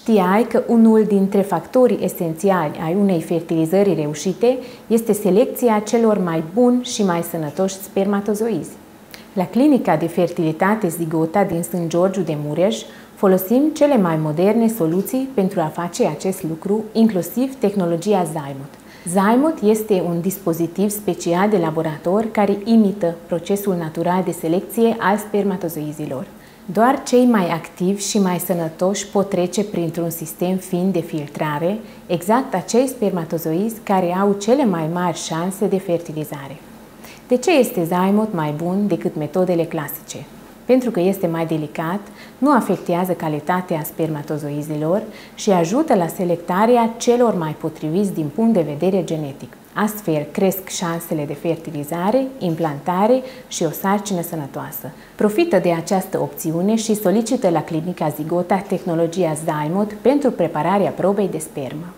Știai că unul dintre factorii esențiali ai unei fertilizări reușite este selecția celor mai buni și mai sănătoși spermatozoizi. La clinica de fertilitate Zigota din Sân Giurgiu de Mureș folosim cele mai moderne soluții pentru a face acest lucru, inclusiv tehnologia Zymoth. Zymoth este un dispozitiv special de laborator care imită procesul natural de selecție al spermatozoizilor. Doar cei mai activi și mai sănătoși pot trece printr-un sistem fin de filtrare, exact acei spermatozoizi care au cele mai mari șanse de fertilizare. De ce este Zymoth mai bun decât metodele clasice? Pentru că este mai delicat, nu afectează calitatea spermatozoizilor și ajută la selectarea celor mai potriviți din punct de vedere genetic. Astfel cresc șansele de fertilizare, implantare și o sarcină sănătoasă. Profită de această opțiune și solicită la clinica Zigota tehnologia Zymoth pentru prepararea probei de spermă.